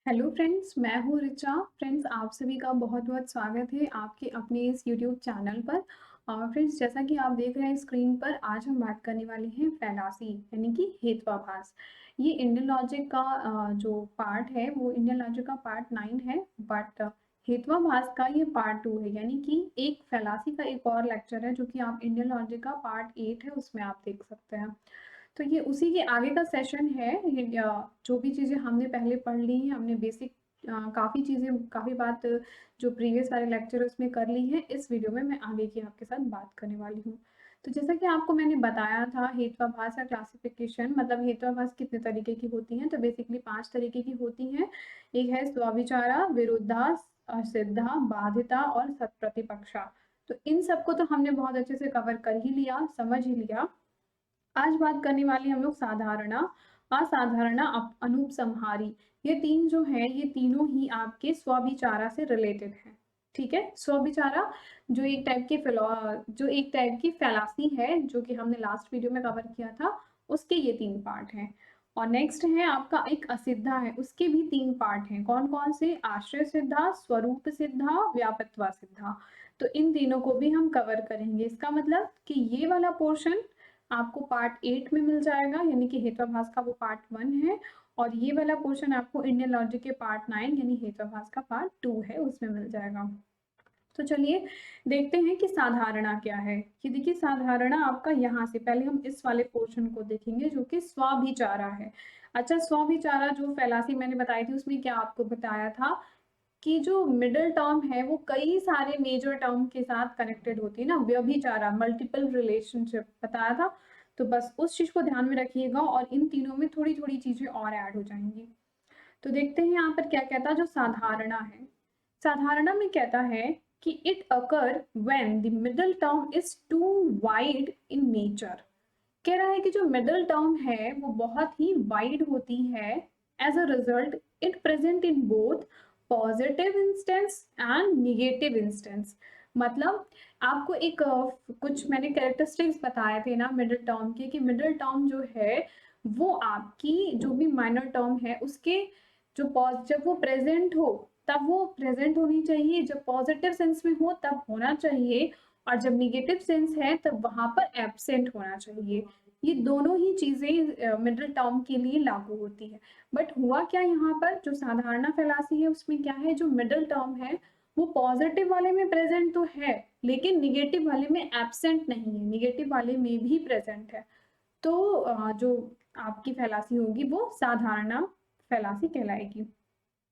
Hello friends, मैं हूँ Richa. Friends, आप सभी का बहुत-बहुत स्वागत है आपके अपने इस यूट्यूब चैनल पर। फ्रेंड्स, जैसा कि आप देख रहे हैं स्क्रीन पर, आज हम बात करने वाले हैं फैलासी यानी कि हेत्वाभास। ये इंडियन लॉजिक का जो पार्ट है वो इंडियन लॉजिक का पार्ट 9 है, बट हेत्वाभास का ये पार्ट 2 है। यानी कि एक फैलासी का एक और लेक्चर है जो कि आप इंडियन लॉजिक का पार्ट 8 है उसमें आप देख सकते हैं। तो ये उसी के आगे का सेशन है। जो भी चीज़ें हमने पहले पढ़ ली हैं, हमने बेसिक काफ़ी चीज़ें, काफ़ी बात जो प्रीवियस वाले लेक्चर उसमें कर ली है। इस वीडियो में मैं आगे की आपके साथ बात करने वाली हूँ। तो जैसा कि आपको मैंने बताया था, हेत्वाभास का क्लासिफिकेशन मतलब हेत्वाभास कितने तरीके की होती हैं, तो बेसिकली 5 तरीके की होती हैं। एक है स्वाभिचारा, विरुद्धा, असिद्धा, बाधिता और सत्प्रतिपक्षा। तो इन सबको तो हमने बहुत अच्छे से कवर कर ही लिया, समझ ही लिया। आज बात करने वाले हम लोग साधारणा, असाधारणा, अनुपसंहारी। ये तीन जो है, ये तीनों ही आपके स्वविचारा से रिलेटेड हैं। ठीक है, स्वविचारा जो एक टाइप की फैलासी है, जो कि हमने लास्ट वीडियो में कवर किया था, उसके ये 3 पार्ट हैं। और नेक्स्ट है आपका एक असिद्धा है, उसके भी 3 पार्ट हैं। कौन कौन से? आश्रय सिद्धा, स्वरूप सिद्धा, व्यापकत्व सिद्धा। तो इन तीनों को भी हम कवर करेंगे। इसका मतलब कि ये वाला पोर्शन आपको पार्ट 8 में मिल जाएगा, यानी कि हेत्वाभास का वो पार्ट 1 है, और ये वाला पोर्शन आपको इंडियन लॉजिक के पार्ट 9 यानी हेत्वाभास का पार्ट 2 है, उसमें मिल जाएगा। तो चलिए देखते हैं कि साधारणा क्या है। ये देखिए, साधारणा आपका यहाँ से, पहले हम इस वाले पोर्शन को देखेंगे जो कि स्वाभिचारा है। अच्छा, स्वाभिचारा जो फैलासी मैंने बताई थी, उसमें क्या आपको बताया था कि जो मिडल टर्म है वो कई सारे मेजर टर्म के साथ कनेक्टेड होती है ना, व्यभिचारा, मल्टीपल रिलेशनशिप बताया था। तो बस उस चीज को ध्यान में रखिएगा, और इन तीनों में थोड़ी थोड़ी चीजें और ऐड हो जाएंगी। तो देखते हैं यहाँ पर क्या कहता है जो साधारणा है। साधारणा में कहता है कि it occur when the middle term is too wide in nature. कह रहा है कि जो मिडल टर्म है वो बहुत ही वाइड होती है। As a result it present in both positive instance and negative instance. मतलब आपको एक कुछ मैंने कैरेक्टरिस्टिक्स बताए थे ना मिडल टर्म के, कि मिडल टर्म जो है वो आपकी जो भी माइनर टर्म है उसके जो जब वो प्रेजेंट हो तब वो प्रेजेंट होनी चाहिए, जब पॉजिटिव सेंस में हो तब होना चाहिए, और जब निगेटिव सेंस है तब वहां पर एब्सेंट होना चाहिए। ये दोनों ही चीजें मिडिल टर्म के लिए लागू होती है। बट हुआ क्या यहाँ पर, जो साधारणा फैलासी है उसमें क्या है, जो मिडिल टर्म है वो पॉजिटिव वाले में प्रेजेंट तो है, लेकिन निगेटिव वाले में एब्सेंट नहीं है, निगेटिव वाले में भी प्रेजेंट है। तो जो आपकी फैलासी होगी वो साधारणा फैलासी कहलाएगी।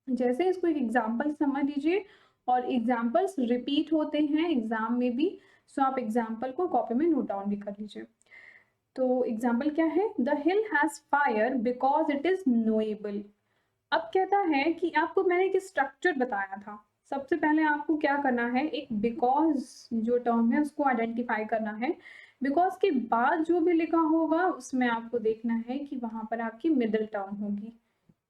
जैसे इसको एक एग्जाम्पल समझ लीजिए, और एग्जाम्पल्स रिपीट होते हैं एग्जाम में भी, सो आप एग्जाम्पल को कॉपी में नोट डाउन भी कर लीजिए। तो एग्जाम्पल क्या है? The hill has fire because it is knowable. अब कहता है कि आपको मैंने एक स्ट्रक्चर बताया था। सबसे पहले आपको क्या करना है, एक बिकॉज जो टर्म है उसको आइडेंटिफाई करना है। बिकॉज के बाद जो भी लिखा होगा उसमें आपको देखना है कि वहां पर आपकी मिडिल टर्म होगी।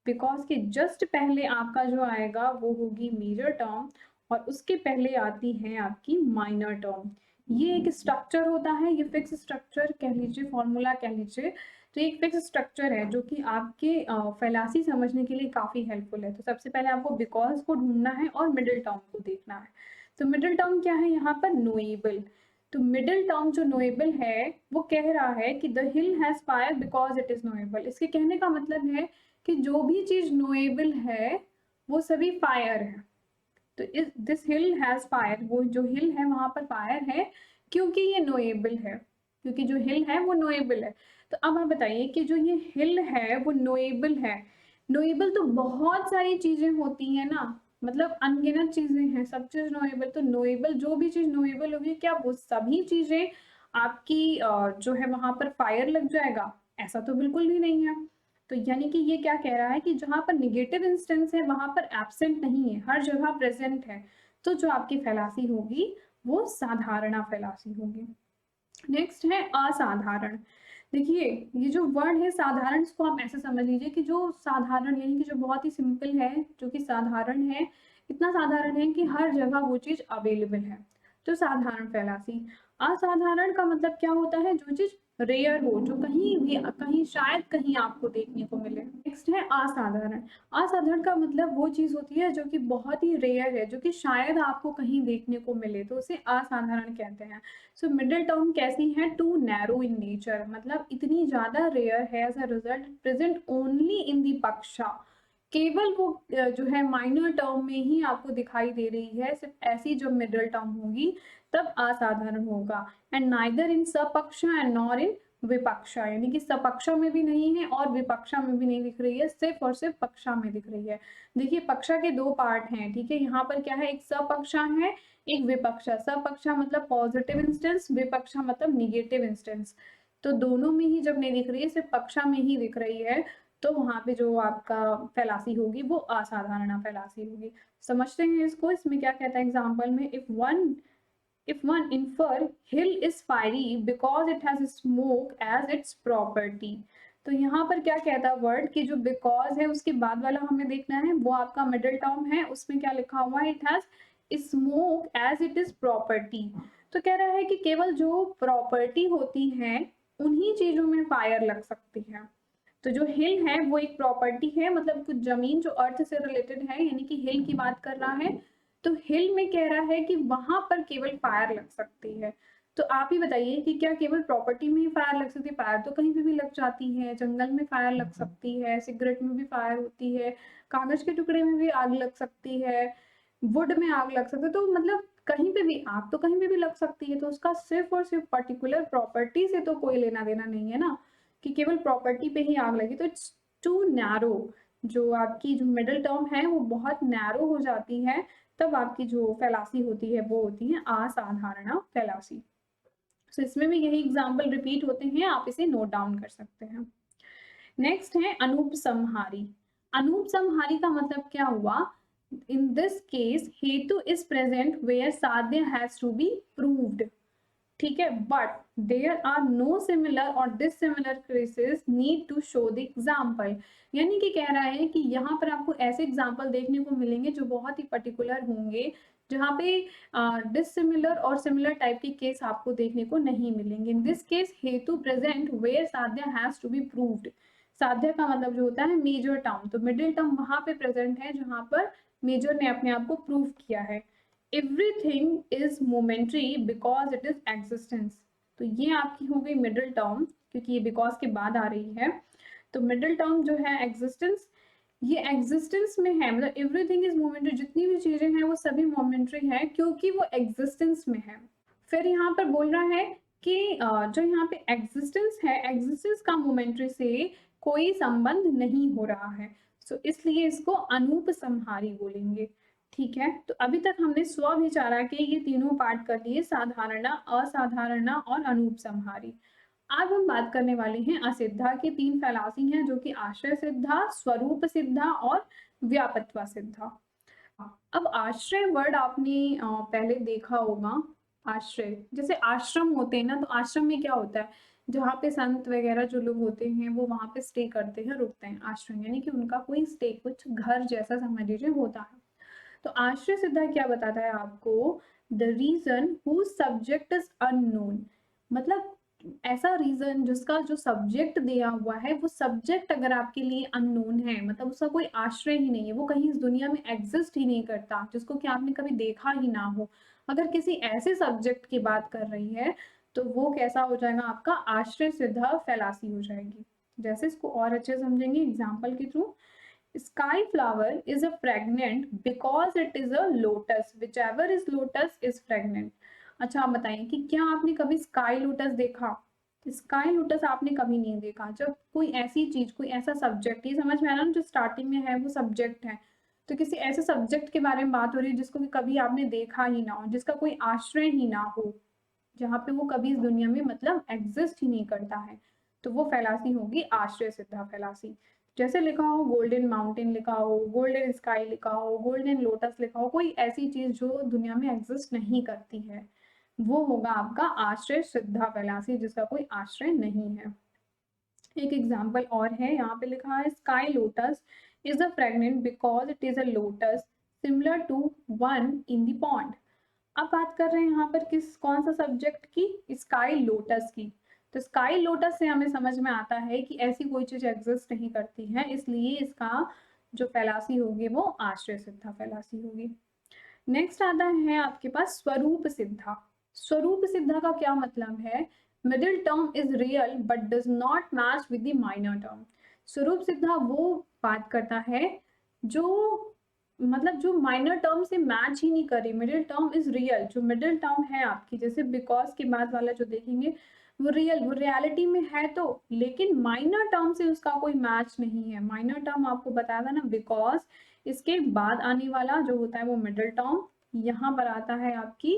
बिकॉज के जस्ट पहले आपका जो आएगा वो होगी मेजर टर्म, और उसके पहले आती है आपकी माइनर टर्म। ये एक स्ट्रक्चर होता है, ये फिक्स स्ट्रक्चर कह लीजिए, फॉर्मूला कह लीजिए। तो एक फिक्स स्ट्रक्चर है जो कि आपके फैलासी समझने के लिए काफी हेल्पफुल है। तो सबसे पहले आपको बिकॉज को ढूंढना है और मिडिल टर्म को देखना है। तो मिडिल टर्म क्या है यहाँ पर? नोएबल। तो मिडिल टर्म जो नोएबल है वो कह रहा है कि the hill has fire because it is knowable. इसके कहने का मतलब है कि जो भी चीज नोएबल है वो सभी फायर है। तो इस दिस हिल हैज फायर, वो जो हिल है वहां पर फायर है क्योंकि ये नोएबल है, क्योंकि जो हिल है वो नोएबल है। तो अब आप बताइए कि जो ये हिल है वो नोएबल है। नोएबल तो बहुत सारी चीजें होती है ना, मतलब अनगिनत चीजें हैं, सब चीज नोएबल। तो नोएबल जो भी चीज नोएबल होगी, क्या वो सभी चीजें आपकी जो है वहां पर फायर लग जाएगा? ऐसा तो बिल्कुल भी नहीं है। तो यानी कि ये क्या कह रहा है कि जहां पर निगेटिव इंस्टेंस है वहां पर एब्सेंट नहीं है, हर जगह प्रेजेंट है। तो जो आपकी फैलासी होगी वो साधारणा फैलासी होगी। नेक्स्ट है असाधारण। देखिए, ये जो वर्ड है साधारण, इसको आप ऐसे समझ लीजिए कि जो साधारण यानी कि जो बहुत ही सिंपल है, जो कि साधारण है, इतना साधारण है कि हर जगह वो चीज अवेलेबल है। तो साधारण फैलासी। असाधारण का मतलब क्या होता है? जो चीज रेयर हो, जो कहीं शायद कहीं आपको देखने को मिले। नेक्स्ट है असाधारण। असाधारण का मतलब वो चीज़ होती है जो कि बहुत ही रेयर है, जो कि शायद आपको कहीं देखने को मिले, तो उसे असाधारण कहते हैं। सो मिडिल टर्म कैसी है? टू नैरो इन नेचर, मतलब इतनी ज़्यादा रेयर है, as a result present only in the paksha, केवल वो जो है माइनर टर्म में ही आपको दिखाई दे रही है। सिर्फ ऐसी जब मिडिल टर्म होगी तब असाधारण होगा। And neither in sapaksha and nor in vipaksha, यानी कि सपक्षा में भी नहीं है और विपक्षा में भी नहीं दिख रही है, सिर्फ और सिर्फ पक्षा में दिख रही है। देखिए पक्षा के दो पार्ट हैं, ठीक है। यहाँ पर क्या है, एक सपक्षा है, एक विपक्षा। सपक्षा मतलब पॉजिटिव इंस्टेंस, विपक्षा मतलब निगेटिव इंस्टेंस। तो दोनों में ही जब नहीं दिख रही है, सिर्फ पक्षा में ही दिख रही है, तो वहां पे जो आपका फैलासी होगी वो असाधारण फैलासी होगी। समझते हैं इसको। इसमें क्या कहता है एग्जाम्पल में, if one infer hill is fiery because it has smoke as its property। तो यहाँ पर क्या कहता है वर्ड कि जो बिकॉज है उसके बाद वाला हमें देखना है, वो आपका मिडिल टर्म है, उसमें क्या लिखा हुआ है, it has smoke as it is property. तो कह रहा है कि केवल जो प्रॉपर्टी होती है उन्हीं चीजों में फायर लग सकती है। तो जो हिल है वो एक प्रॉपर्टी है, मतलब कुछ जमीन जो अर्थ से रिलेटेड है, यानी कि हिल की बात कर रहा है। तो हिल में कह रहा है कि वहां पर केवल फायर लग सकती है। तो आप ही बताइए कि क्या केवल प्रॉपर्टी में ही फायर लग सकती है? फायर तो कहीं पे भी लग जाती है, जंगल में फायर लग सकती है, सिगरेट में भी फायर होती है, कागज के टुकड़े में भी आग लग सकती है, वुड में आग लग सकती है। तो मतलब कहीं पे भी आग तो कहीं पे भी लग सकती है, तो उसका सिर्फ और सिर्फ पर्टिकुलर प्रॉपर्टी से तो कोई लेना देना नहीं है ना, कि केवल प्रॉपर्टी पे ही आग लगी। तो इट्स टू नैरो, जो आपकी जो मिडिल टर्म है वो बहुत नैरो हो जाती है, तब आपकी जो फैलासी होती है वो होती है असाधारण फैलासी। सो इसमें भी यही एग्जाम्पल रिपीट होते हैं, आप इसे नोट डाउन कर सकते हैं। नेक्स्ट है अनुपसंहारी। अनुपसंहारी का मतलब क्या हुआ? In this case hetu is present where sadhya has to be proved, ठीक है, but there are no similar और dissimilar cases need to show the example. यानी कि कह रहा है कि यहाँ पर आपको ऐसे एग्जाम्पल देखने को मिलेंगे जो बहुत ही पर्टिकुलर होंगे, जहाँ पे डिसिमिलर और सिमिलर टाइप के केस आपको देखने को नहीं मिलेंगे। इन दिस केस हेतु present where sadhya has to be proved. साध्य का मतलब जो होता है मेजर टर्म, तो मिडिल टर्म वहां पे प्रेजेंट है जहां पर मेजर ने अपने आप को प्रूव किया है। Everything is momentary because it is existence. तो ये आपकी हो गई मिडिल टर्म, क्योंकि ये बिकॉज के बाद आ रही है। तो मिडिल टर्म जो है एग्जिस्टेंस, ये एग्जिस्टेंस में है, मतलब एवरीथिंग इज मोमेंट्री, जितनी भी चीजें हैं वो सभी मोमेंट्री है क्योंकि वो एग्जिस्टेंस में है। फिर यहाँ पर बोल रहा है कि जो यहाँ पे एग्जिस्टेंस है, एग्जिस्टेंस का मोमेंट्री से कोई संबंध नहीं हो रहा है, सो इसलिए इसको अनुपसंहारी बोलेंगे। ठीक है, तो अभी तक हमने स्वविचारा के ये तीनों पार्ट कर लिए, साधारणा, असाधारणा और अनुपसंहारी। आज हम बात करने वाले हैं असिद्धा की। तीन फैलासी हैं जो कि आश्रय सिद्धा, स्वरूप सिद्धा और व्यापत्वा सिद्धा। अब आश्रय वर्ड आपने पहले देखा होगा। आश्रय जैसे आश्रम होते हैं ना, तो आश्रम में क्या होता है, जहाँ पे संत वगैरह जो लोग होते हैं वो वहां पे स्टे करते हैं, रुकते हैं। आश्रम यानी कि उनका कोई स्टे, कुछ घर जैसा समझ लीजिए होता है। तो आश्रय सिद्धा क्या बताता है आपको? The reason who subject is unknown, मतलब ऐसा रीजन जिसका जो सब्जेक्ट दिया हुआ है वो सब्जेक्ट अगर आपके लिए अननोन है, मतलब उसका कोई आश्रय ही नहीं है, वो कहीं इस दुनिया में एग्जिस्ट ही नहीं करता, जिसको कि आपने कभी देखा ही ना हो, अगर किसी ऐसे सब्जेक्ट की बात कर रही है, तो वो कैसा हो जाएगा? आपका आश्रय सिद्धा फैलासी हो जाएगी। जैसे इसको और अच्छे समझेंगे एग्जाम्पल के through. Sky flower is a fragrant because it is a lotus. Whichever is lotus is fragrant. अच्छा आप बताइए कि क्या आपने कभी स्काई लोटस देखा? स्काई लोटस आपने कभी नहीं देखा। जब कोई ऐसी चीज, कोई ऐसा सब्जेक्ट, ये समझ में आ रहा है जो स्टार्टिंग में है वो सब्जेक्ट है, तो किसी ऐसे सब्जेक्ट के बारे में बात हो रही है जिसको कि कभी आपने देखा ही ना हो, जिसका कोई आश्रय ही ना हो, जहाँ पे वो कभी इस दुनिया में मतलब एग्जिस्ट ही नहीं करता है, तो वो फैलासी होगी आश्रय सिद्धा फैलासी। जैसे लिखा हो गोल्डन माउंटेन, लिखा हो गोल्डन स्काई, लिखा हो गोल्डन लोटस, लिखा हो कोई ऐसी चीज जो दुनिया में एग्जिस्ट नहीं करती है, वो होगा आपका आश्रय सिद्धा फैलासी, जिसका कोई आश्रय नहीं है। एक एग्जाम्पल और है, यहाँ पे लिखा है sky lotus is a fragrant because it is a lotus similar to one in the pond. अब बात कर रहे हैं यहाँ पर कौन सा सब्जेक्ट की? स्काई लोटस की। तो स्काई लोटस से हमें समझ में आता है कि ऐसी कोई चीज एग्जिस्ट नहीं करती है, इसलिए इसका जो फैलासी होगी वो आश्रय सिद्धा फैलासी होगी। नेक्स्ट आता है आपके पास स्वरूप सिद्धा। स्वरूप सिद्धा का क्या मतलब है? Middle term is real but does not match with the minor term. स्वरूप सिद्धा वो बात करता है जो मतलब जो माइनर टर्म से मैच ही नहीं करी। मिडिल टर्म इज रियल, जो मिडिल टर्म है आपकी, जैसे बिकॉज के बाद वाला जो देखेंगे वो रियल, वो रियलिटी में है तो, लेकिन माइनर टर्म से उसका कोई मैच नहीं है। माइनर टर्म आपको बताया था ना बिकॉज, इसके बाद आने वाला जो होता है वो मिडिल टर्म, यहाँ पर आता है आपकी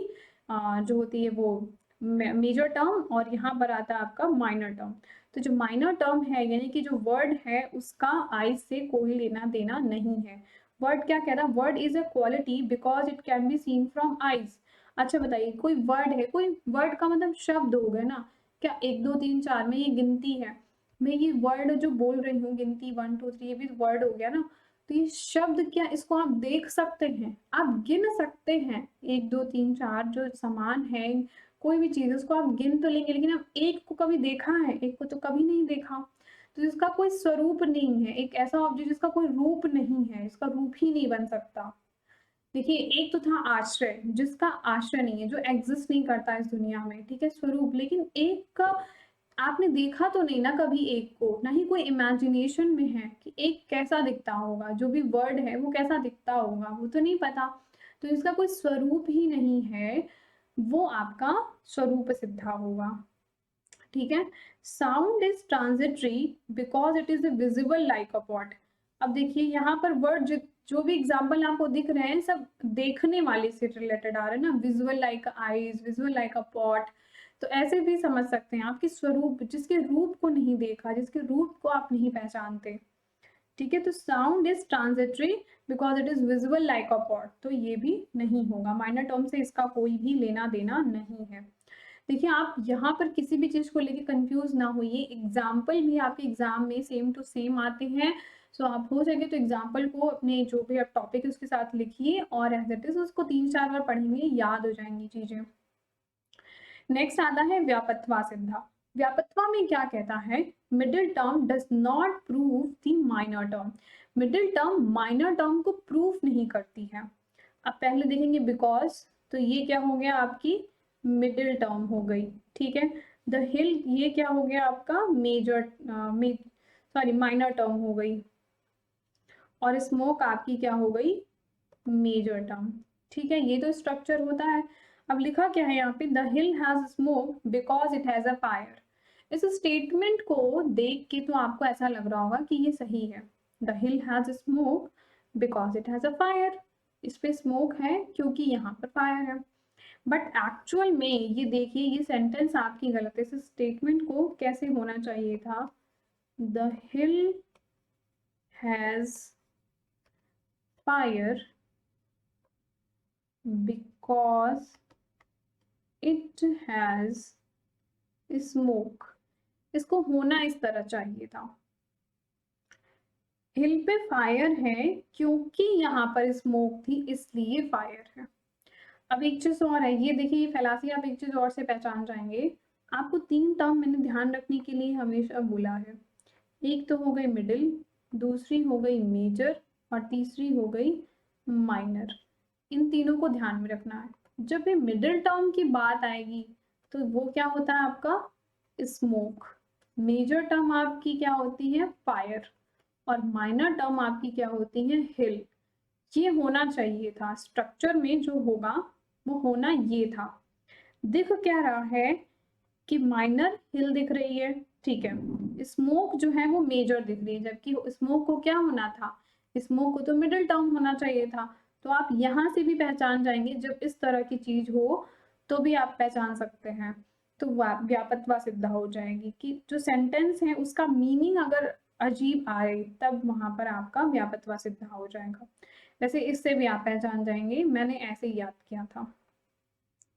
जो होती है वो मेजर टर्म, और यहाँ पर आता है आपका माइनर टर्म। तो जो माइनर टर्म है यानी कि जो वर्ड है उसका आई से कोई लेना देना नहीं है। वर्ड क्या कह रहा है? Word is a quality because it can be seen from eyes. अच्छा बताइए, कोई वर्ड है, कोई वर्ड का मतलब शब्द हो गए ना, क्या 1 2 3 4 में ये गिनती है, मैं ये वर्ड जो बोल रही हूँ गिनती 1 2 3, ये भी वर्ड हो गया ना। तो ये शब्द क्या, इसको आप देख सकते हैं, आप गिन सकते हैं, 1 2 3 4 जो समान है, कोई भी चीज उसको आप गिन तो लेंगे, लेकिन आप एक को कभी देखा है? एक को तो कभी नहीं देखा। तो इसका कोई स्वरूप नहीं है, एक ऐसा ऑब्जेक्ट जिसका कोई रूप नहीं है, इसका रूप ही नहीं बन सकता। देखिए एक तो था आश्रय, जिसका आश्रय नहीं है, जो एग्जिस्ट नहीं करता इस दुनिया में, ठीक है, स्वरूप। लेकिन एक का आपने देखा तो नहीं ना कभी एक को, ना ही कोई इमेजिनेशन में है कि एक कैसा दिखता होगा, जो भी वर्ड है वो कैसा दिखता होगा, वो तो नहीं पता। तो इसका कोई स्वरूप ही नहीं है, वो आपका स्वरूप सिद्धा होगा। ठीक है। Sound is transitory because it is visible like a pot. अब देखिए यहाँ पर वर्ड जो भी एग्जाम्पल आपको दिख रहे हैं सब देखने वाले से रिलेटेड आ रहे हैं ना, visual like eyes, visual like अ पॉट। तो ऐसे भी समझ सकते हैं आपके स्वरूप, जिसके रूप को नहीं देखा, जिसके रूप को आप नहीं पहचानते। ठीक है, तो sound is transitory because it is visible like a pot, तो ये भी नहीं होगा, माइनर टर्म से इसका कोई भी लेना देना नहीं है। देखिए आप यहाँ पर किसी भी चीज को लेके कंफ्यूज ना होइए, एग्जाम्पल भी आपके एग्जाम में सेम टू सेम आते हैं। सो आप हो सके तो एग्जाम्पल को अपने जो भी आप टॉपिक है उसके साथ लिखिए, और एज इट इज उसको 3 4 बार पढ़ेंगे, याद हो जाएंगी चीजें। नेक्स्ट आता है व्यापत्वा सिद्धा। व्यापत्वा में क्या कहता है? Middle term does not prove the minor term. Middle term minor term को प्रूव नहीं करती है। अब पहले देखेंगे बिकॉज, तो ये क्या हो गया आपकी मिडिल टर्म हो गई, ठीक है। द हिल, ये क्या हो गया आपका मेजर, सॉरी माइनर टर्म हो गई, और स्मोक आपकी क्या हो गई मेजर टर्म। ठीक है, ये तो स्ट्रक्चर होता है। अब लिखा क्या है यहाँ पे? The hill has smoke because it has a fire. इस स्टेटमेंट को देख के तो आपको ऐसा लग रहा होगा कि ये सही है, the hill has smoke because it has a fire, इस पे स्मोक है क्योंकि यहाँ पर फायर है। बट एक्चुअल में ये देखिए, ये सेंटेंस आपकी गलत है। इस स्टेटमेंट को कैसे होना चाहिए था? The hill has fire because it has smoke। इसको होना इस तरह चाहिए था, हिल पे फायर है क्योंकि यहाँ पर स्मोक थी इसलिए फायर है। अब एक चीज और है, ये देखिए ये फैलासी आप एक चीज और से पहचान जाएंगे। आपको 3 टर्म मैंने ध्यान रखने के लिए हमेशा बोला है। एक तो हो गई मिडिल, दूसरी हो गई मेजर, और तीसरी हो गई माइनर। इन तीनों को ध्यान में रखना है। जब ये मिडिल टर्म की बात आएगी तो वो क्या होता है आपका स्मोक, मेजर टर्म आपकी क्या होती है फायर, और माइनर टर्म आपकी क्या होती है हिल। ये होना चाहिए था स्ट्रक्चर में, जो होगा वो होना ये था। दिख क्या रहा है कि माइनर हिल दिख रही है, ठीक है, स्मोक जो है वो मेजर दिख रही है, जबकि स्मोक को क्या होना था? स्मोक को तो मिडिल टर्म होना चाहिए था। तो आप यहाँ से भी पहचान जाएंगे, जब इस तरह की चीज हो तो भी आप पहचान सकते हैं। तो व्यापत्वा सिद्ध हो जाएगी कि जो सेंटेंस है उसका मीनिंग अगर अजीब आए तब वहां पर आपका व्यापत्वा सिद्ध हो जाएगा। वैसे इससे भी आप पहचान जाएंगे, मैंने ऐसे ही याद किया था।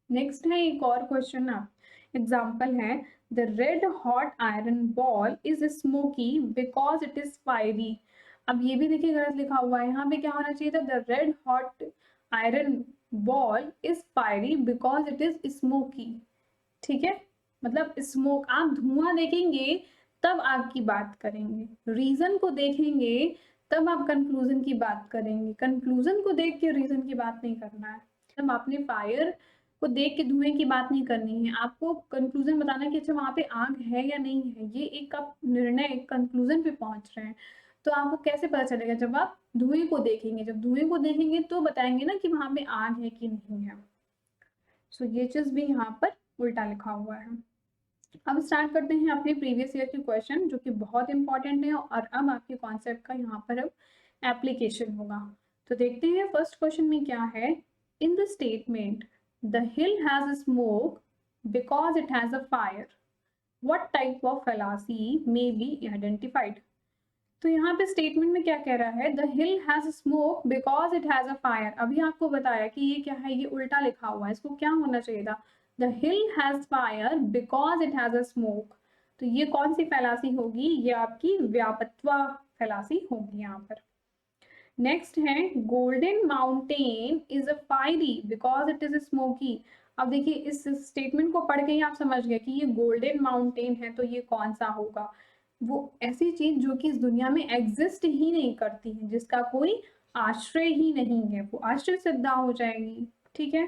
नेक्स्ट है एक और क्वेश्चन ना, एग्जाम्पल है the red hot iron ball is smoky because it is fiery. अब ये भी देखिए गलत लिखा हुआ है, यहाँ पे क्या होना चाहिए था? The red hot iron ball is fiery because it is smoky. ठीक है, मतलब स्मोक, आप धुआं देखेंगे तब आग की बात करेंगे, रीजन को देखेंगे तब आप कंक्लूजन की बात करेंगे, कंक्लूजन को देख के रीजन की बात नहीं करना है। मतलब आपने फायर को देख के धुएं की बात नहीं करनी है, आपको कंक्लूजन बताना है कि अच्छा वहां पे आग है या नहीं है। ये एक आप निर्णय, एक कंक्लूजन पे पहुंच रहे हैं। तो आपको कैसे पता चलेगा? जब आप धुएं को देखेंगे, जब धुएं को देखेंगे तो बताएंगे ना कि वहां पे आग है कि नहीं है। सो ये चीज भी यहाँ पर उल्टा लिखा हुआ है। अब स्टार्ट करते हैं अपने प्रीवियस ईयर के क्वेश्चन, जो कि बहुत इंपॉर्टेंट है और अब आपके कॉन्सेप्ट का यहाँ पर अब एप्लीकेशन होगा। तो देखते हैं फर्स्ट क्वेश्चन में क्या है। In the statement the hill has smoke because it has a fire, what type of fallacy may be identified. तो यहाँ पे स्टेटमेंट में क्या कह रहा है? The hill has smoke because it has a fire. अभी आपको बताया कि ये क्या है, ये उल्टा लिखा हुआ है, इसको क्या होना चाहिए था? The hill has fire because it has a smoke. तो ये कौन सी फैलासी होगी? ये आपकी व्यापत्वा फैलासी होगी यहाँ पर। नेक्स्ट है golden mountain is a fiery because it is smoky. अब देखिए इस स्टेटमेंट को पढ़ के ही आप समझ गए कि ये गोल्डन माउंटेन है, तो ये कौन सा होगा? वो ऐसी चीज जो कि इस दुनिया में एग्जिस्ट ही नहीं करती है, जिसका कोई आश्रय ही नहीं है, वो आश्रय सिद्धा हो जाएगी। ठीक है।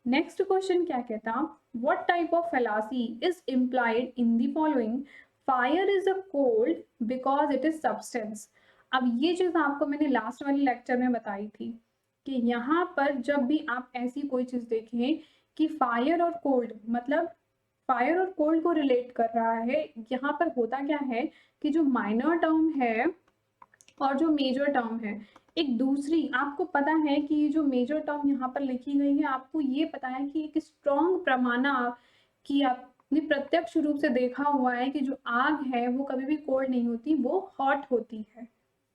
नेक्स्ट क्वेश्चन क्या कहता? What type of fallacy is implied in the following? Fire is a cold because it is substance. अब ये चीज आपको मैंने लास्ट वाले लेक्चर में बताई थी कि यहाँ पर जब भी आप ऐसी कोई चीज देखें कि फायर और कोल्ड, मतलब फायर और कोल्ड को रिलेट कर रहा है, यहाँ पर होता क्या है कि जो माइनर टर्म है और जो मेजर टर्म है, एक दूसरी, आपको पता है कि ये जो मेजर टर्म यहाँ पर लिखी गई है, आपको ये पता है कि एक स्ट्रॉन्ग प्रमाणा कि आपने प्रत्यक्ष रूप से देखा हुआ है कि जो आग है वो कभी भी कोल्ड नहीं होती, वो हॉट होती है।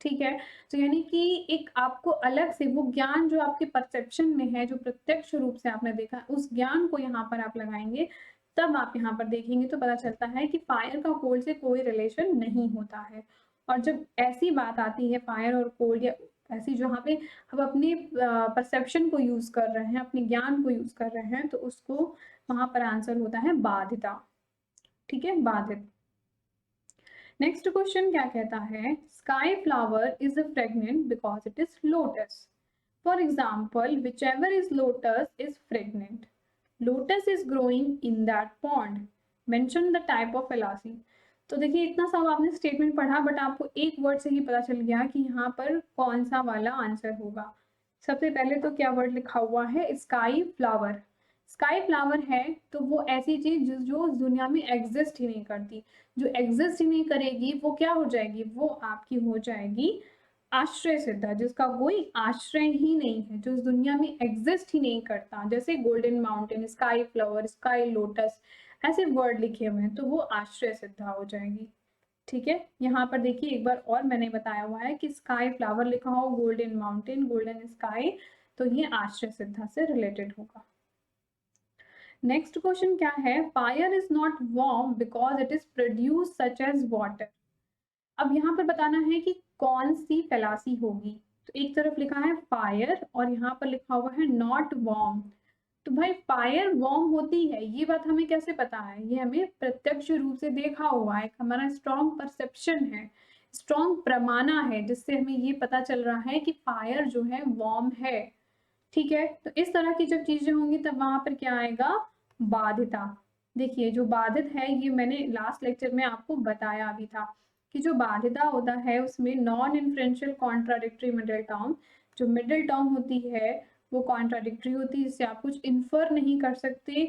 ठीक है। तो यानी कि एक आपको अलग से वो ज्ञान जो आपके परसेप्शन में है, जो प्रत्यक्ष रूप से आपने देखा, उस ज्ञान को यहाँ पर आप लगाएंगे, तब आप यहाँ पर देखेंगे तो पता चलता है कि फायर का कोल्ड से कोई रिलेशन नहीं होता है। और जब ऐसी बात आती है फायर और कोल्ड, या ऐसी जहाँ पे हम अपने परसेप्शन को यूज कर रहे हैं, अपने ज्ञान को यूज कर रहे हैं, तो उसको वहां पर आंसर होता है बाधिता। ठीक है, बाधित। नेक्स्ट क्वेश्चन क्या कहता है? Sky flower is a fragrant because it is lotus. For example whichever is lotus is fragrant, lotus is growing in that pond, mention the type of fallacy. तो देखिए इतना सब आपने स्टेटमेंट पढ़ा, but आपको एक वर्ड से ही पता चल गया कि यहाँ पर कौन सा वाला आंसर होगा। सबसे पहले तो क्या वर्ड लिखा हुआ है? Sky flower. स्काई फ्लावर है तो वो ऐसी चीज जो दुनिया में एग्जिस्ट ही नहीं करती, जो एग्जिस्ट ही नहीं करेगी वो क्या हो जाएगी? वो आपकी हो जाएगी आश्रय सिद्धा, जिसका कोई आश्रय ही नहीं है, जो इस दुनिया में एग्जिस्ट ही नहीं करता। जैसे golden mountain, sky flower, sky lotus, ऐसे वर्ड लिखे हुए हैं, तो वो आश्रय सिद्धा हो जाएगी। ठीक है। यहाँ पर देखिए एक बार और मैंने बताया हुआ है कि स्काई फ्लावर लिखा हो, गोल्डन माउंटेन, गोल्डन स्काई, तो ये आश्रय सिद्धा से रिलेटेड होगा। नेक्स्ट क्वेश्चन क्या है? Fire is not warm because it is produce such as water. अब यहाँ पर बताना है कि कौन सी फैलासी होगी। तो एक तरफ लिखा है फायर और यहाँ पर लिखा हुआ है नॉट वार्म। तो भाई फायर वार्म होती है, ये बात हमें कैसे पता है? ये हमें प्रत्यक्ष रूप से देखा हुआ है, हमारा स्ट्रॉन्ग परसेप्शन है, स्ट्रॉन्ग प्रमाणा है, जिससे हमें ये पता चल रहा है कि फायर जो है वार्म है। ठीक है। तो इस तरह की जब चीजें होंगी तब वहां पर क्या आएगा? बाधिता। देखिए जो बाधित है, ये मैंने लास्ट लेक्चर में आपको बताया भी था कि जो बाधिता होता है उसमें non inferential contradictory middle term, जो मिडिल टर्म होती है वो कॉन्ट्राडिक्टरी होती है, इससे आप कुछ इन्फर नहीं कर सकते।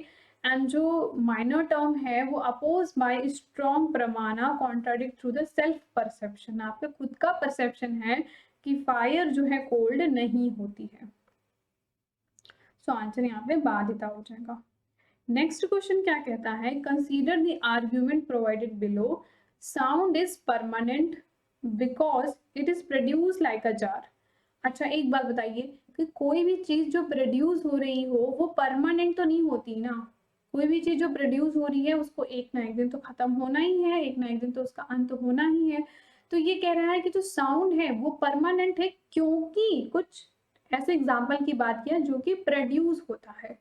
एंड जो माइनर टर्म है वो अपोज बाय स्ट्रॉन्ग प्रमाणा contradict through the self perception, आपका खुद का परसेप्शन है कि फायर जो है कोल्ड नहीं होती है। सो आंसर यहाँ पे बाधिता हो जाएगा। नेक्स्ट क्वेश्चन क्या कहता है? Consider the argument provided below, sound is permanent because it is produce like a jar. अच्छा एक बात बताइए कि कोई भी चीज जो प्रोड्यूस हो रही हो वो परमानेंट तो नहीं होती ना। कोई भी चीज जो प्रोड्यूस हो रही है उसको एक ना एक दिन तो खत्म होना ही है, एक ना एक दिन तो उसका अंत होना ही है। तो ये कह रहा है कि जो साउंड है वो परमानेंट है क्योंकि कुछ ऐसे एग्जाम्पल की बात किया जो कि प्रोड्यूस होता है।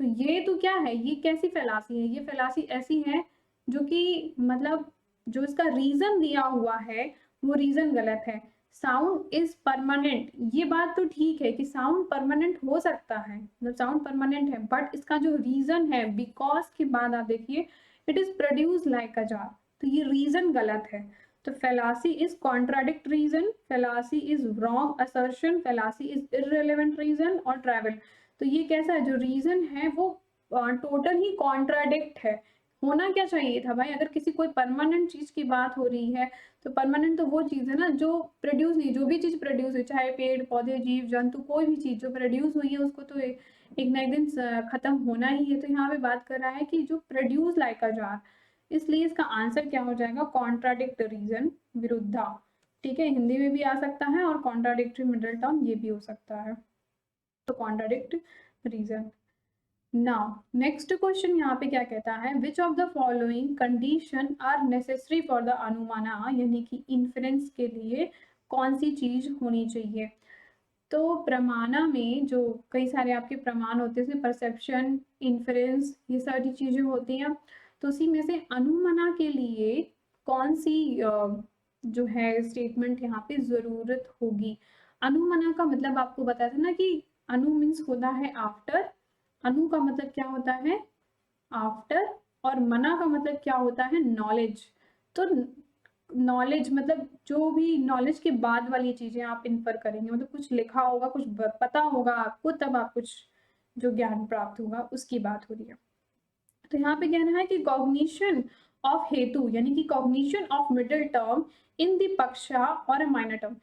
तो ये तो क्या है, ये कैसी फैलासी है, ये फैलासी ऐसी है जो कि मतलब जो इसका रीजन दिया हुआ है वो रीजन गलत है। साउंड इज परमानेंट, ये बात तो ठीक है कि साउंड परमानेंट हो सकता है, मतलब साउंड परमानेंट है, बट इसका जो रीजन है बिकॉज के बाद आप देखिए it is produce like a jar, तो ये रीजन गलत है। तो fallacy is contradict reason, fallacy is wrong assertion, fallacy is irrelevant reason और travel। तो ये कैसा है, जो रीजन है वो टोटल ही कॉन्ट्राडिक्ट है। होना क्या चाहिए था भाई, अगर किसी कोई परमानेंट चीज की बात हो रही है तो परमानेंट तो वो चीज है ना जो प्रोड्यूस नहीं, जो भी चीज प्रोड्यूस हुई, चाहे पेड़ पौधे जीव जंतु कोई भी चीज जो प्रोड्यूस हुई है उसको तो एक ना एक दिन खत्म होना ही है। तो यहाँ पे बात कर रहा है कि जो प्रोड्यूस लाइक अ जार, इसलिए इसका आंसर क्या हो जाएगा, कॉन्ट्राडिक्ट रीजन, विरुद्धा। ठीक है, हिंदी में भी आ सकता है और कॉन्ट्राडिक्टरी मिडिल टर्म ये भी हो सकता है, तो contradict reason. Now next question यहाँ पे क्या कहता है, which of the following condition are necessary for the anumana, यानी कि इन्फ्रेंस के लिए कौन सी चीज होनी चाहिए। तो प्रमाणा में जो कई सारे आपके प्रमाण होते हैं, परसेप्शन, इन्फ्रेंस, ये सारी चीजें होती हैं, तो उसी में से अनुमाना के लिए कौन सी जो है स्टेटमेंट यहाँ पे जरूरत होगी। अनुमाना का मतलब आपको बताया था ना कि अनु मीन्स होता है आफ्टर, अनु का मतलब क्या होता है आफ्टर, और मना का मतलब क्या होता है नॉलेज। तो नॉलेज मतलब जो भी नॉलेज के बाद वाली चीजें आप इन्फर करेंगे, मतलब कुछ लिखा होगा, कुछ पता होगा आपको, तब आप कुछ जो ज्ञान प्राप्त होगा उसकी बात हो रही है। तो यहाँ पे कहना है कि कॉग्निशन ऑफ हेतु, यानी कि cognition of middle term in the पक्षा और माइनर टर्म,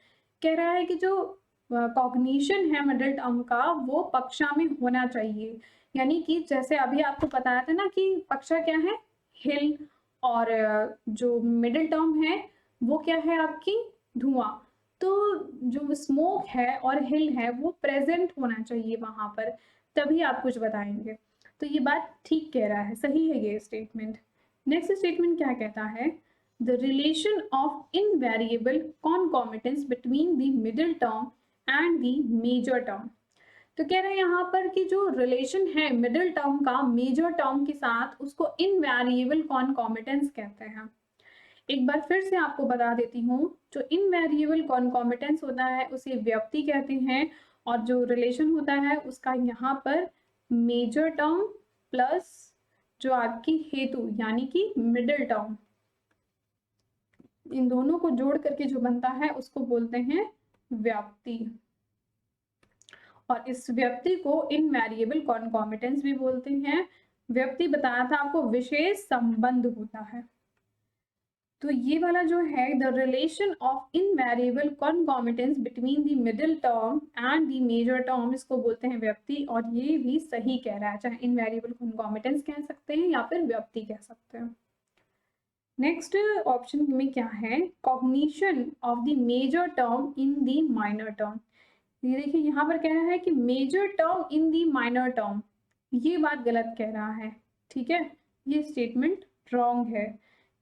कह रहा है कि जो कॉग्निशन है मिडिल टर्म का वो पक्षा में होना चाहिए। यानी कि जैसे अभी आपको बताया था ना कि पक्षा क्या है, हिल, और जो मिडिल टर्म है वो क्या है आपकी धुआं। तो जो स्मोक है और हिल है वो प्रेजेंट होना चाहिए वहां पर, तभी आप कुछ बताएंगे। तो ये बात ठीक कह रहा है, सही है ये स्टेटमेंट। नेक्स्ट स्टेटमेंट क्या कहता है, the relation of invariable concomitance between the middle term and the major term. तो कह रहे हैं यहाँ पर कि जो रिलेशन है मिडिल टर्म का मेजर टर्म के साथ उसको इनवेरिएबल कॉन्कॉमिटेंस कहते हैं। एक बार फिर से आपको बता देती हूँ, जो इनवेरिएबल कॉन्कॉमिटेंस होता है उसे व्याप्ति कहते हैं, और जो रिलेशन होता है उसका यहाँ पर मेजर टर्म प्लस जो आपकी हेतु यानी कि मिडिल टर्म, इन दोनों को जोड़ करके जो बनता है उसको बोलते हैं व्याप्ति। और इस व्यक्ति को इनवेरिएबल कॉन्कॉमिटेंस भी बोलते हैं। व्यक्ति बताया था आपको विशेष संबंध होता है। तो ये वाला जो है the relation of invariable concomitance between the middle term and the major term, इसको बोलते हैं व्यक्ति, और ये भी सही कह रहा है, चाहे इनवेरिएबल कॉन्कॉमिटेंस कह सकते हैं या फिर व्यक्ति कह सकते हैं। नेक्स्ट ऑप्शन में क्या है, cognition of the major term in the minor term. ये देखिए यहाँ पर कह रहा है कि major term in the minor term, ये बात गलत कह रहा है, ठीक है, ये स्टेटमेंट रॉन्ग है।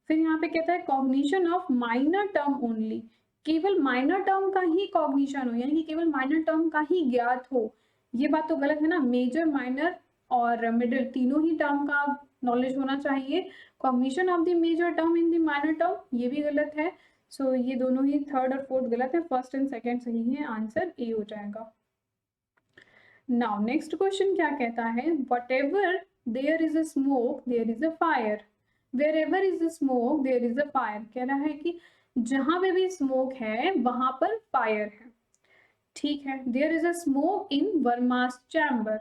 फिर यहाँ पे कहता है cognition of minor term only, केवल माइनर टर्म का ही कॉग्निशन हो, यानी कि केवल माइनर टर्म का ही ज्ञात हो, ये बात तो गलत है ना। मेजर, माइनर और मिडिल तीनों ही टर्म का नॉलेज होना चाहिए। Cognition of the major term in the minor term ये भी गलत है। सो ये दोनों ही थर्ड और फोर्थ गलत है, फर्स्ट एंड सेकंड सही है, आंसर ए हो जाएगा। नाउ नेक्स्ट क्वेश्चन क्या कहता है, whatever there is a smoke there is a fire, wherever is a smoke there is a fire. कह रहा है कि जहां पे भी स्मोक है वहां पर फायर है, ठीक है। There is a smoke in Verma's chamber,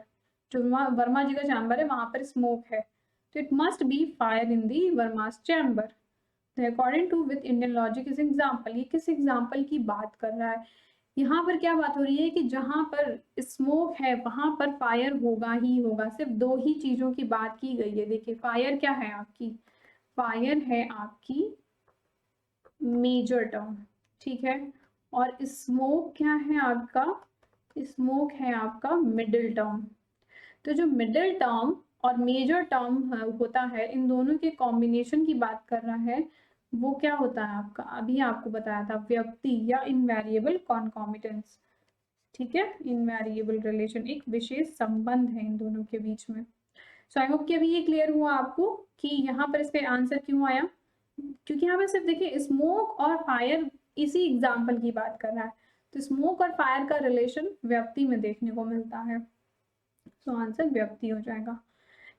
जो वर्मा जी का चैम्बर है वहां पर स्मोक है, तो it must be fire in the Verma's chamber. According to with Indian logic is example, ये किस एग्जाम्पल की बात कर रहा है। यहाँ पर क्या बात हो रही है कि जहां पर स्मोक है वहां पर फायर होगा ही होगा, सिर्फ दो ही चीजों की बात की गई है। देखिए फायर क्या है आपकी, फायर है आपकी मेजर टर्म, ठीक है, और स्मोक क्या है आपका, स्मोक है आपका मिडिल टर्म। तो जो मिडिल टर्म और मेजर टर्म होता है, इन दोनों के कॉम्बिनेशन की बात कर रहा है, वो क्या होता है आपका, अभी आपको बताया था व्याप्ति या इनवेरिएबल कॉन्कॉमिटेंस, ठीक है, इनवेरिएबल रिलेशन, एक विशेष संबंध है इन दोनों के बीच में। सो आई होप कि अभी ये क्लियर हुआ आपको कि यहाँ पर इसका आंसर क्यों आया, क्योंकि यहाँ पे सिर्फ देखिए स्मोक और फायर इसी एग्जाम्पल की बात कर रहा है, तो स्मोक और फायर का रिलेशन व्यक्ति में देखने को मिलता है, सो आंसर व्यक्ति हो जाएगा।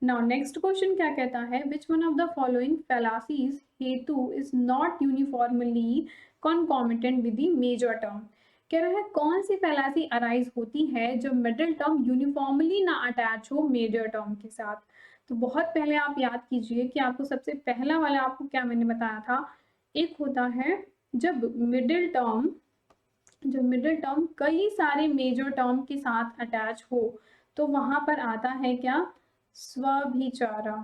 नाउ नेक्स्ट क्वेश्चन क्या कहता है, which one of the following fallacies hetu is not uniformly concomitant with the major term. कह रहा है कौन सी फैलासी अराइज होती है जब मिडिल टर्म यूनिफॉर्मली ना अटैच हो मेजर टर्म के साथ। तो बहुत पहले आप याद कीजिए कि आपको सबसे पहला वाला आपको क्या मैंने बताया था, एक होता है जब मिडिल टर्म कई सारे मेजर टर्म के साथ अटैच हो, तो वहां पर आता है क्या, स्वभिचारा।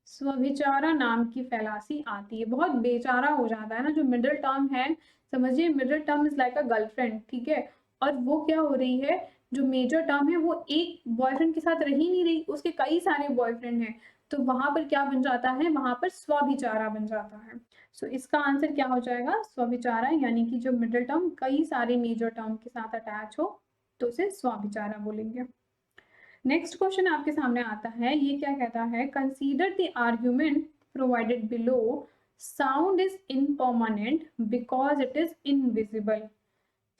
स्वभिचारा नाम की फैलासी आती है। बहुत बेचारा हो जाता है ना जो मिडिल टर्म है, समझिए middle term is like a girlfriend, ठीक है, और वो क्या हो रही है, जो मेजर टर्म है वो एक बॉयफ्रेंड के साथ रह ही नहीं रही, उसके कई सारे बॉयफ्रेंड हैं, तो वहां पर क्या बन जाता है, वहां पर स्वभिचारा बन जाता है। सो इसका आंसर क्या हो जाएगा, स्वभिचारा, यानी कि जो मिडिल टर्म कई सारे मेजर टर्म के साथ अटैच हो तो उसे स्वभिचारा बोलेंगे। नेक्स्ट क्वेश्चन आपके सामने आता है, ये क्या कहता है, consider the argument provided below, sound is impermanent because it is invisible.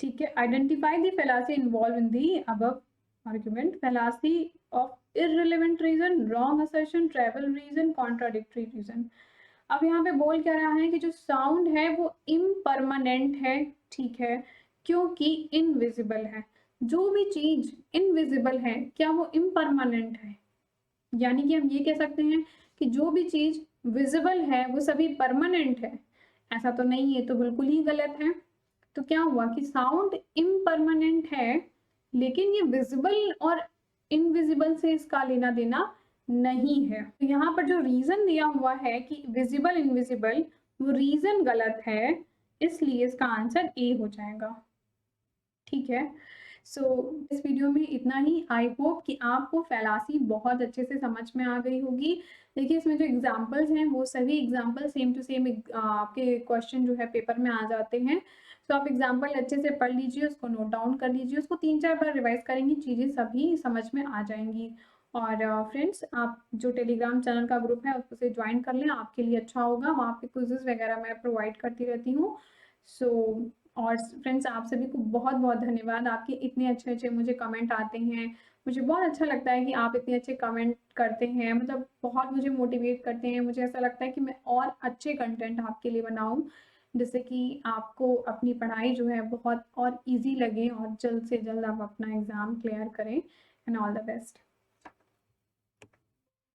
ठीक है, identify the fallacy involve in the above argument, fallacy of irrelevant reason, wrong assertion, travel reason, contradictory reason. अब यहाँ पे बोल क्या रहा है कि जो साउंड है वो इम्परमानेंट है, ठीक है, क्योंकि इनविजिबल है। जो भी चीज इनविजिबल है क्या वो इम्परमानेंट है, यानी कि हम ये कह सकते हैं कि जो भी चीज विजिबल है वो सभी परमानेंट है, ऐसा तो नहीं है, तो बिल्कुल ही गलत है। तो क्या हुआ कि साउंड इम्परमानेंट है, लेकिन ये विजिबल और इनविजिबल से इसका लेना देना नहीं है। तो यहाँ पर जो रीजन दिया हुआ है कि विजिबल इनविजिबल, वो रीजन गलत है, इसलिए इसका आंसर ए हो जाएगा। ठीक है, सो इस वीडियो में इतना ही। आई होप कि आपको फैलासी बहुत अच्छे से समझ में आ गई होगी। देखिए इसमें जो एग्जाम्पल्स हैं वो सभी एग्जाम्पल सेम टू सेम आपके क्वेश्चन जो है पेपर में आ जाते हैं। तो आप एग्जाम्पल अच्छे से पढ़ लीजिए, उसको नोट डाउन कर लीजिए, उसको 3-4 बार रिवाइज करेंगी, चीज़ें सभी समझ में आ जाएंगी। और फ्रेंड्स आप जो टेलीग्राम चैनल का ग्रुप है उसे ज्वाइन कर लें, आपके लिए अच्छा होगा, वहाँ पे क्विज़ेस वगैरह मैं प्रोवाइड करती रहती हूँ। सो और फ्रेंड्स आप सभी को बहुत बहुत धन्यवाद, आपके इतने अच्छे अच्छे मुझे कमेंट आते हैं, मुझे बहुत अच्छा लगता है कि आप इतने अच्छे कमेंट करते हैं, मतलब बहुत मुझे मोटिवेट करते हैं। मुझे ऐसा लगता है कि मैं और अच्छे कंटेंट आपके लिए बनाऊं, जिससे कि आपको अपनी पढ़ाई जो है बहुत और इजी लगे और जल्द से जल्द आप अपना एग्ज़ाम क्लियर करें। And all the best.